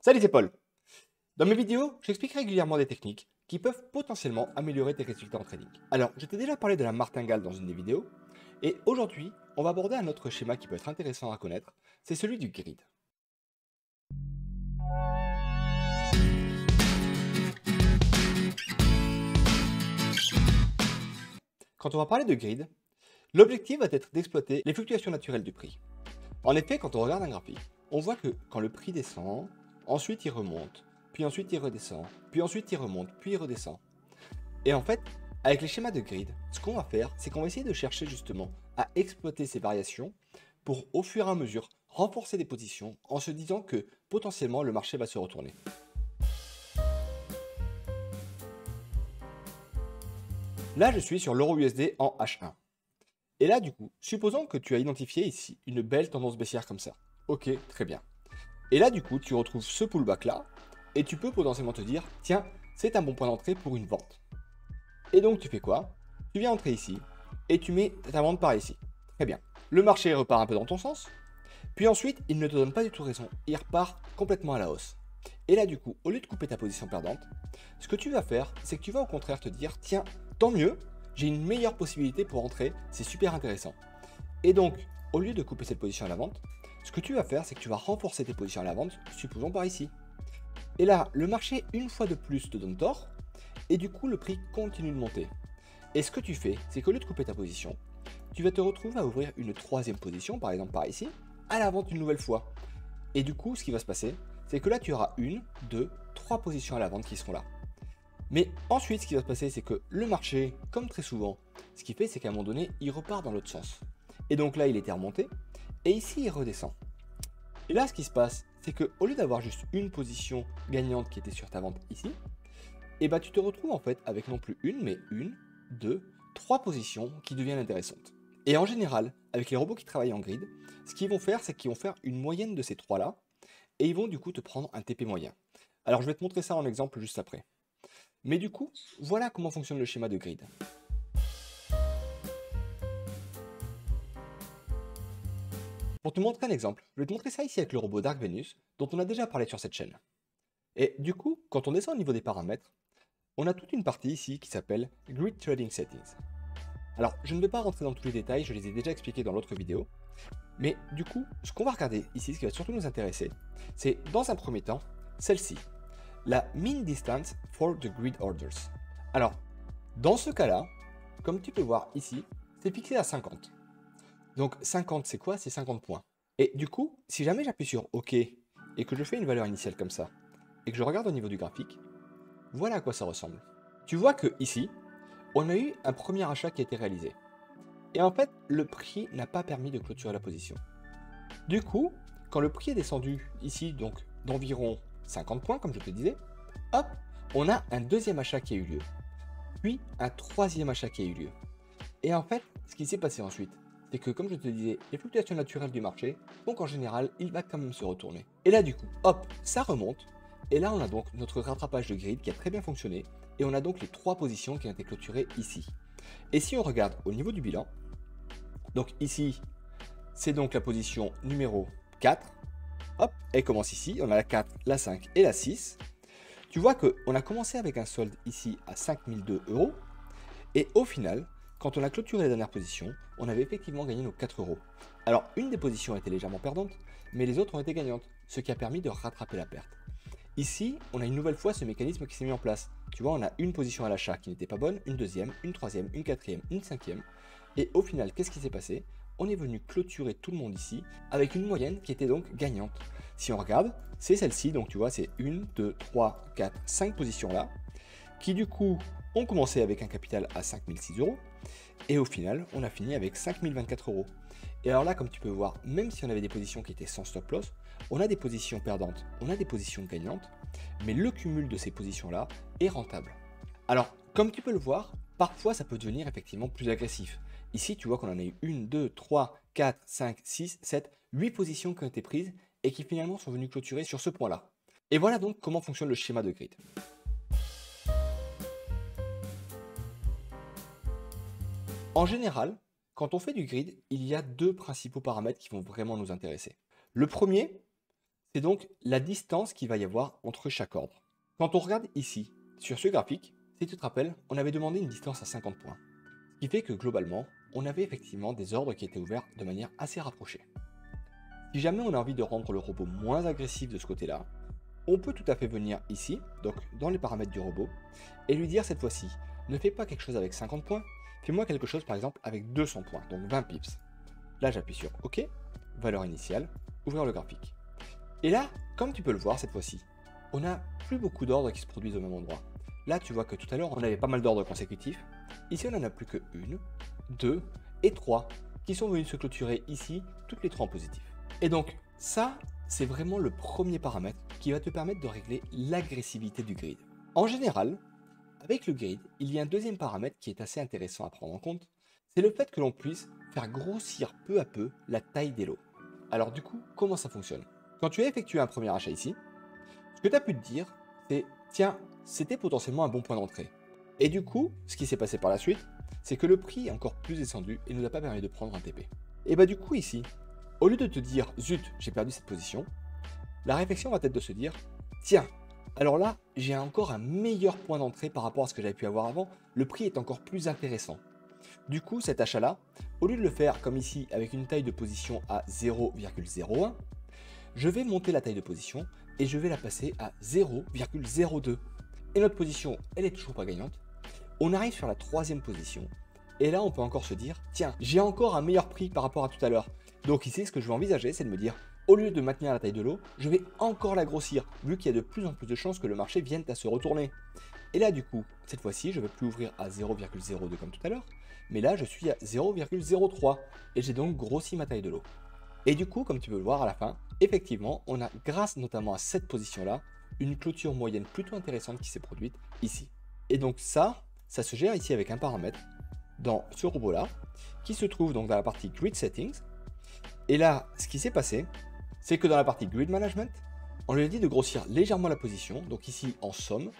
Salut, c'est Paul. Dans mes vidéos, j'explique régulièrement des techniques qui peuvent potentiellement améliorer tes résultats en trading. Alors, je t'ai déjà parlé de la martingale dans une des vidéos, et aujourd'hui, on va aborder un autre schéma qui peut être intéressant à connaître, c'est celui du grid. Quand on va parler de grid, l'objectif va être d'exploiter les fluctuations naturelles du prix. En effet, quand on regarde un graphique, on voit que quand le prix descend, ensuite il remonte, puis ensuite il redescend, puis ensuite il remonte, puis il redescend. Et en fait, avec les schémas de grid, ce qu'on va faire, c'est qu'on va essayer de chercher justement à exploiter ces variations pour au fur et à mesure renforcer des positions en se disant que potentiellement le marché va se retourner. Là, je suis sur l'euro USD en H1. Et là, du coup, supposons que tu as identifié ici une belle tendance baissière comme ça. Ok, très bien. Et là, du coup, tu retrouves ce pullback là, et tu peux potentiellement te dire, tiens, c'est un bon point d'entrée pour une vente. Et donc, tu fais quoi? Tu viens entrer ici, et tu mets ta vente par ici. Très bien. Le marché repart un peu dans ton sens, puis ensuite, il ne te donne pas du tout raison, il repart complètement à la hausse. Et là, du coup, au lieu de couper ta position perdante, ce que tu vas faire, c'est que tu vas au contraire te dire, tiens, tant mieux, j'ai une meilleure possibilité pour entrer, c'est super intéressant. Et donc, au lieu de couper cette position à la vente, ce que tu vas faire, c'est que tu vas renforcer tes positions à la vente, supposons par ici. Et là, le marché, une fois de plus, te donne tort, et du coup, le prix continue de monter. Et ce que tu fais, c'est qu'au lieu de couper ta position, tu vas te retrouver à ouvrir une troisième position, par exemple par ici, à la vente une nouvelle fois. Et du coup, ce qui va se passer, c'est que là, tu auras une, deux, trois positions à la vente qui seront là. Mais ensuite, ce qui va se passer, c'est que le marché, comme très souvent, ce qu'il fait, c'est qu'à un moment donné, il repart dans l'autre sens. Et donc là, il était remonté, et ici, il redescend. Et là, ce qui se passe, c'est qu'au lieu d'avoir juste une position gagnante qui était sur ta vente ici, et bah tu te retrouves en fait avec non plus une, mais une, deux, trois positions qui deviennent intéressantes. Et en général, avec les robots qui travaillent en grid, ce qu'ils vont faire, c'est qu'ils vont faire une moyenne de ces trois-là, et ils vont du coup te prendre un TP moyen. Alors je vais te montrer ça en exemple juste après. Mais du coup, voilà comment fonctionne le schéma de grid. Pour te montrer un exemple, je vais te montrer ça ici avec le robot Dark Venus, dont on a déjà parlé sur cette chaîne. Et du coup, quand on descend au niveau des paramètres, on a toute une partie ici qui s'appelle Grid Trading Settings. Alors, je ne vais pas rentrer dans tous les détails, je les ai déjà expliqués dans l'autre vidéo. Mais du coup, ce qu'on va regarder ici, ce qui va surtout nous intéresser, c'est dans un premier temps, celle-ci, la Mean Distance for the Grid Orders. Alors, dans ce cas-là, comme tu peux voir ici, c'est fixé à 50. Donc 50, c'est quoi? C'est 50 points. Et du coup, si jamais j'appuie sur OK et que je fais une valeur initiale comme ça, et que je regarde au niveau du graphique, voilà à quoi ça ressemble. Tu vois que ici, on a eu un premier achat qui a été réalisé. Et en fait, le prix n'a pas permis de clôturer la position. Du coup, quand le prix est descendu ici, donc d'environ 50 points, comme je te disais, hop, on a un deuxième achat qui a eu lieu. Puis un troisième achat qui a eu lieu. Et en fait, ce qui s'est passé ensuite, c'est que comme je te disais, les fluctuations naturelles du marché, donc en général, il va quand même se retourner. Et là du coup, hop, ça remonte. Et là on a donc notre rattrapage de grid qui a très bien fonctionné. Et on a donc les trois positions qui ont été clôturées ici. Et si on regarde au niveau du bilan, donc ici, c'est donc la position numéro 4. Hop, elle commence ici, on a la 4, la 5 et la 6. Tu vois qu'on a commencé avec un solde ici à 5002 euros. Et au final, quand on a clôturé la dernière position, on avait effectivement gagné nos 4 euros. Alors, une des positions a été légèrement perdante, mais les autres ont été gagnantes, ce qui a permis de rattraper la perte. Ici, on a une nouvelle fois ce mécanisme qui s'est mis en place. Tu vois, on a une position à l'achat qui n'était pas bonne, une deuxième, une troisième, une quatrième, une cinquième. Et au final, qu'est-ce qui s'est passé? On est venu clôturer tout le monde ici avec une moyenne qui était donc gagnante. Si on regarde, c'est celle-ci, donc tu vois, c'est 1, 2, 3, 4, 5 positions là, qui du coup ont commencé avec un capital à 5006 euros, et au final, on a fini avec 5024 euros. Et alors là, comme tu peux voir, même si on avait des positions qui étaient sans stop loss, on a des positions perdantes, on a des positions gagnantes, mais le cumul de ces positions-là est rentable. Alors, comme tu peux le voir, parfois ça peut devenir effectivement plus agressif. Ici, tu vois qu'on en a eu 1, 2, 3, 4, 5, 6, 7, 8 positions qui ont été prises et qui finalement sont venues clôturer sur ce point-là. Et voilà donc comment fonctionne le schéma de grid. En général, quand on fait du grid, il y a deux principaux paramètres qui vont vraiment nous intéresser. Le premier, c'est donc la distance qu'il va y avoir entre chaque ordre. Quand on regarde ici, sur ce graphique, si tu te rappelles, on avait demandé une distance à 50 points. Ce qui fait que globalement, on avait effectivement des ordres qui étaient ouverts de manière assez rapprochée. Si jamais on a envie de rendre le robot moins agressif de ce côté-là, on peut tout à fait venir ici, donc dans les paramètres du robot, et lui dire cette fois-ci, ne fais pas quelque chose avec 50 points, fais-moi quelque chose par exemple avec 200 points, donc 20 pips. Là j'appuie sur OK, valeur initiale, ouvrir le graphique. Et là, comme tu peux le voir cette fois-ci, on n'a plus beaucoup d'ordres qui se produisent au même endroit. Là tu vois que tout à l'heure on avait pas mal d'ordres consécutifs, ici on n'en a plus que 1, 2 et 3 qui sont venus se clôturer ici, toutes les 3 en positif. Et donc ça, c'est vraiment le premier paramètre qui va te permettre de régler l'agressivité du grid. En général, avec le grid, il y a un deuxième paramètre qui est assez intéressant à prendre en compte, c'est le fait que l'on puisse faire grossir peu à peu la taille des lots. Alors du coup, comment ça fonctionne? Quand tu as effectué un premier achat ici, ce que tu as pu te dire, c'est tiens, c'était potentiellement un bon point d'entrée. Et du coup, ce qui s'est passé par la suite, c'est que le prix est encore plus descendu et ne nous a pas permis de prendre un TP. Et bah du coup ici, au lieu de te dire zut, j'ai perdu cette position, la réflexion va être de se dire tiens, alors là, j'ai encore un meilleur point d'entrée par rapport à ce que j'avais pu avoir avant, le prix est encore plus intéressant. Du coup, cet achat-là, au lieu de le faire comme ici avec une taille de position à 0,01, je vais monter la taille de position et je vais la passer à 0,02. Et notre position, elle est toujours pas gagnante. On arrive sur la troisième position. Et là, on peut encore se dire, tiens, j'ai encore un meilleur prix par rapport à tout à l'heure. Donc ici, ce que je vais envisager, c'est de me dire, au lieu de maintenir la taille de l'eau, je vais encore la grossir, vu qu'il y a de plus en plus de chances que le marché vienne à se retourner. Et là, du coup, cette fois-ci, je ne vais plus ouvrir à 0,02 comme tout à l'heure, mais là, je suis à 0,03, et j'ai donc grossi ma taille de l'eau. Et du coup, comme tu peux le voir à la fin, effectivement, on a, grâce notamment à cette position-là, une clôture moyenne plutôt intéressante qui s'est produite ici. Et donc ça se gère ici avec un paramètre dans ce robot-là, qui se trouve donc dans la partie Grid Settings. Et là, ce qui s'est passé, c'est que dans la partie Grid Management, on lui a dit de grossir légèrement la position, donc ici en somme,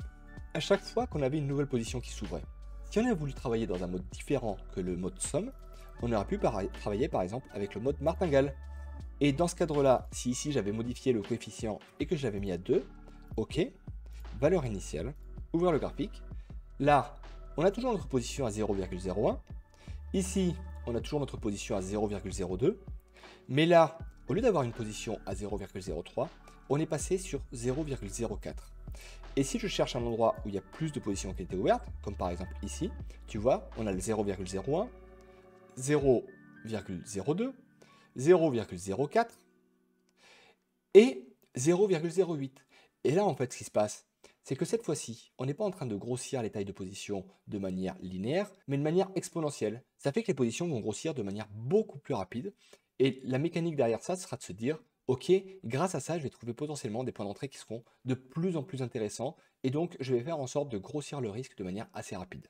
à chaque fois qu'on avait une nouvelle position qui s'ouvrait. Si on avait voulu travailler dans un mode différent que le mode somme, on aurait pu travailler par exemple avec le mode martingale. Et dans ce cadre-là, si ici j'avais modifié le coefficient et que je l'avais mis à 2, OK, valeur initiale, ouvrir le graphique. Là, on a toujours notre position à 0,01. Ici, on a toujours notre position à 0,02. Mais là, au lieu d'avoir une position à 0,03, on est passé sur 0,04. Et si je cherche un endroit où il y a plus de positions qui étaient ouvertes, comme par exemple ici, tu vois, on a le 0,01, 0,02, 0,04 et 0,08. Et là, en fait, ce qui se passe, c'est que cette fois-ci, on n'est pas en train de grossir les tailles de position de manière linéaire, mais de manière exponentielle. Ça fait que les positions vont grossir de manière beaucoup plus rapide. Et la mécanique derrière ça sera de se dire, ok, grâce à ça, je vais trouver potentiellement des points d'entrée qui seront de plus en plus intéressants. Et donc, je vais faire en sorte de grossir le risque de manière assez rapide.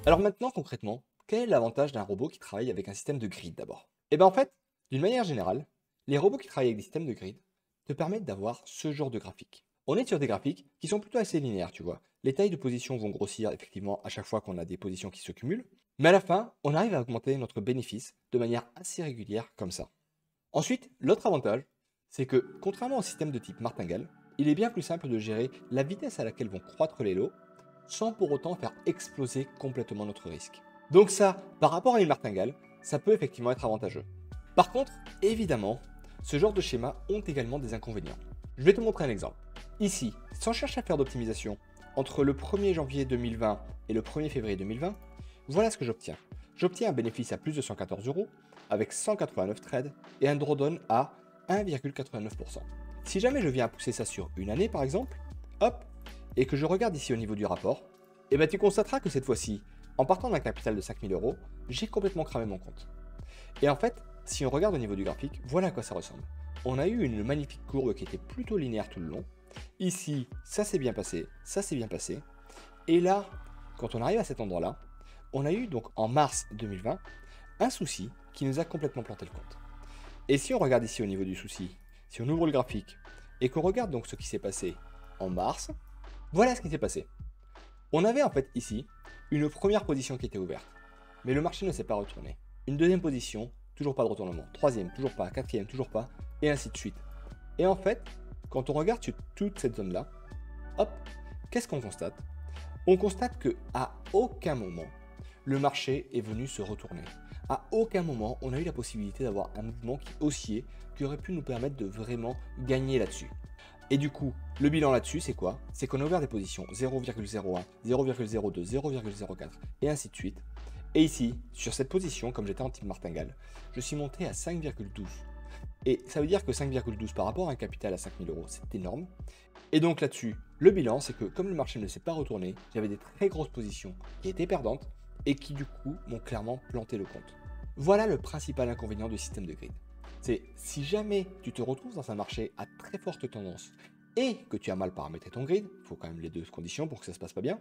Alors maintenant, concrètement, quel est l'avantage d'un robot qui travaille avec un système de grid d'abord? Eh bien en fait, d'une manière générale, les robots qui travaillent avec des systèmes de grid te permettent d'avoir ce genre de graphique. On est sur des graphiques qui sont plutôt assez linéaires, tu vois. Les tailles de position vont grossir effectivement à chaque fois qu'on a des positions qui se cumulent, mais à la fin, on arrive à augmenter notre bénéfice de manière assez régulière comme ça. Ensuite, l'autre avantage, c'est que contrairement au système de type martingale, il est bien plus simple de gérer la vitesse à laquelle vont croître les lots sans pour autant faire exploser complètement notre risque. Donc ça, par rapport à une martingale, ça peut effectivement être avantageux. Par contre, évidemment, ce genre de schémas ont également des inconvénients. Je vais te montrer un exemple. Ici, sans chercher à faire d'optimisation, entre le 1er janvier 2020 et le 1er février 2020, voilà ce que j'obtiens. J'obtiens un bénéfice à plus de 114 € avec 189 trades et un drawdown à 1,89%. Si jamais je viens à pousser ça sur une année par exemple, hop, et que je regarde ici au niveau du rapport, et ben tu constateras que cette fois-ci, en partant d'un capital de 5000 €, j'ai complètement cramé mon compte. Et en fait, si on regarde au niveau du graphique, voilà à quoi ça ressemble. On a eu une magnifique courbe qui était plutôt linéaire tout le long. Ici, ça s'est bien passé, ça s'est bien passé. Et là, quand on arrive à cet endroit-là, on a eu donc en mars 2020 un souci qui nous a complètement planté le compte. Et si on regarde ici au niveau du souci, si on ouvre le graphique et qu'on regarde donc ce qui s'est passé en mars, voilà ce qui s'est passé. On avait en fait ici une première position qui était ouverte, mais le marché ne s'est pas retourné. Une deuxième position, toujours pas de retournement. Troisième, toujours pas. Quatrième, toujours pas. Et ainsi de suite. Et en fait, quand on regarde sur toute cette zone-là, hop, qu'est-ce qu'on constate? On constate qu'à aucun moment, le marché est venu se retourner. À aucun moment, on a eu la possibilité d'avoir un mouvement qui oscillait, qui aurait pu nous permettre de vraiment gagner là-dessus. Et du coup, le bilan là-dessus, c'est quoi? C'est qu'on a ouvert des positions 0,01, 0,02, 0,04 et ainsi de suite. Et ici, sur cette position, comme j'étais en type martingale, je suis monté à 5,12. Et ça veut dire que 5,12 par rapport à un capital à 5 000 euros, c'est énorme. Et donc là-dessus, le bilan, c'est que comme le marché ne s'est pas retourné, j'avais des très grosses positions qui étaient perdantes et qui du coup m'ont clairement planté le compte. Voilà le principal inconvénient du système de grid. C'est si jamais tu te retrouves dans un marché à très forte tendance et que tu as mal paramétré ton grid, il faut quand même les deux conditions pour que ça se passe pas bien,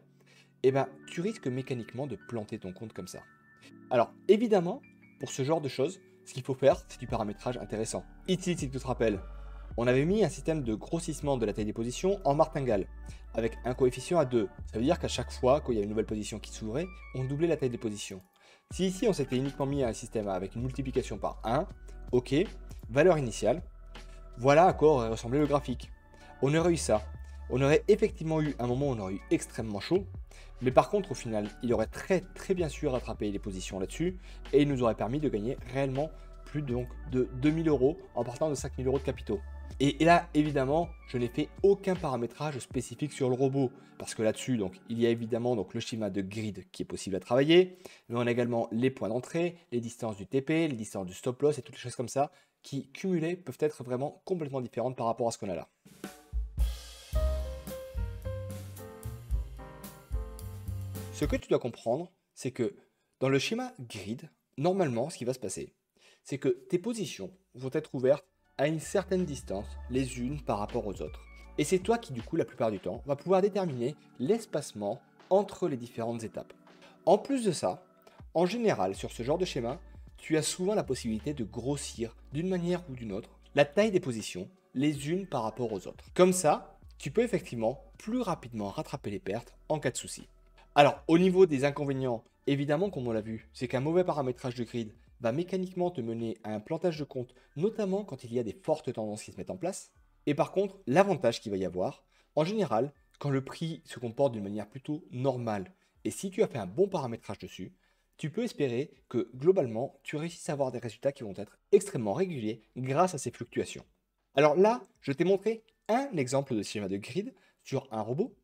et ben tu risques mécaniquement de planter ton compte comme ça. Alors évidemment, pour ce genre de choses, ce qu'il faut faire, c'est du paramétrage intéressant. Ici, si tu te rappelles, on avait mis un système de grossissement de la taille des positions en martingale, avec un coefficient à 2. Ça veut dire qu'à chaque fois qu'il y a une nouvelle position qui s'ouvrait, on doublait la taille des positions. Si ici on s'était uniquement mis à un système avec une multiplication par 1, ok, valeur initiale, voilà à quoi aurait ressemblé le graphique. On aurait eu ça. On aurait effectivement eu un moment où on aurait eu extrêmement chaud, mais par contre au final, il aurait très bien su rattraper les positions là-dessus, et il nous aurait permis de gagner réellement plus donc de 2000 euros en partant de 5000 euros de capitaux. Et là, évidemment, je n'ai fait aucun paramétrage spécifique sur le robot, parce que là-dessus, donc, il y a évidemment donc, le schéma de grid qui est possible à travailler, mais on a également les points d'entrée, les distances du TP, les distances du stop loss et toutes les choses comme ça, qui cumulées peuvent être vraiment complètement différentes par rapport à ce qu'on a là. Ce que tu dois comprendre, c'est que dans le schéma grid, normalement, ce qui va se passer, c'est que tes positions vont être ouvertes à une certaine distance les unes par rapport aux autres. Et c'est toi qui, du coup, la plupart du temps, va pouvoir déterminer l'espacement entre les différentes étapes. En plus de ça, en général, sur ce genre de schéma, tu as souvent la possibilité de grossir d'une manière ou d'une autre la taille des positions les unes par rapport aux autres. Comme ça, tu peux effectivement plus rapidement rattraper les pertes en cas de souci. Alors, au niveau des inconvénients, évidemment, comme on l'a vu, c'est qu'un mauvais paramétrage de grid va mécaniquement te mener à un plantage de compte, notamment quand il y a des fortes tendances qui se mettent en place. Et par contre, l'avantage qu'il va y avoir, en général, quand le prix se comporte d'une manière plutôt normale, et si tu as fait un bon paramétrage dessus, tu peux espérer que globalement, tu réussisses à avoir des résultats qui vont être extrêmement réguliers grâce à ces fluctuations. Alors là, je t'ai montré un exemple de schéma de grid sur un robot.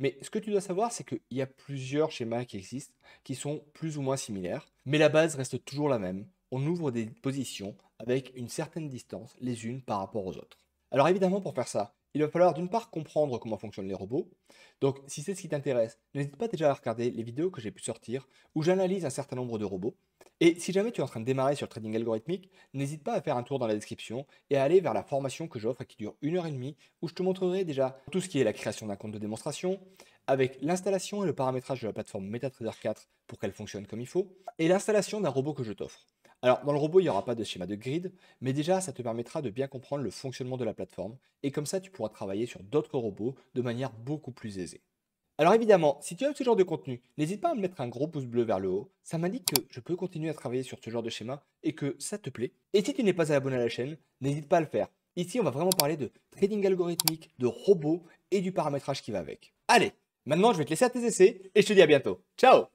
Mais ce que tu dois savoir, c'est qu'il y a plusieurs schémas qui existent, qui sont plus ou moins similaires, mais la base reste toujours la même. On ouvre des positions avec une certaine distance les unes par rapport aux autres. Alors évidemment, pour faire ça, il va falloir d'une part comprendre comment fonctionnent les robots. Donc si c'est ce qui t'intéresse, n'hésite pas déjà à regarder les vidéos que j'ai pu sortir où j'analyse un certain nombre de robots. Et si jamais tu es en train de démarrer sur le trading algorithmique, n'hésite pas à faire un tour dans la description et à aller vers la formation que j'offre et qui dure 1 h 30 où je te montrerai déjà tout ce qui est la création d'un compte de démonstration, avec l'installation et le paramétrage de la plateforme MetaTrader 4 pour qu'elle fonctionne comme il faut, et l'installation d'un robot que je t'offre. Alors, dans le robot, il n'y aura pas de schéma de grid, mais déjà, ça te permettra de bien comprendre le fonctionnement de la plateforme, et comme ça, tu pourras travailler sur d'autres robots de manière beaucoup plus aisée. Alors évidemment, si tu aimes ce genre de contenu, n'hésite pas à me mettre un gros pouce bleu vers le haut, ça m'indique que je peux continuer à travailler sur ce genre de schéma et que ça te plaît. Et si tu n'es pas abonné à la chaîne, n'hésite pas à le faire. Ici, on va vraiment parler de trading algorithmique, de robots et du paramétrage qui va avec. Allez, maintenant je vais te laisser à tes essais et je te dis à bientôt. Ciao!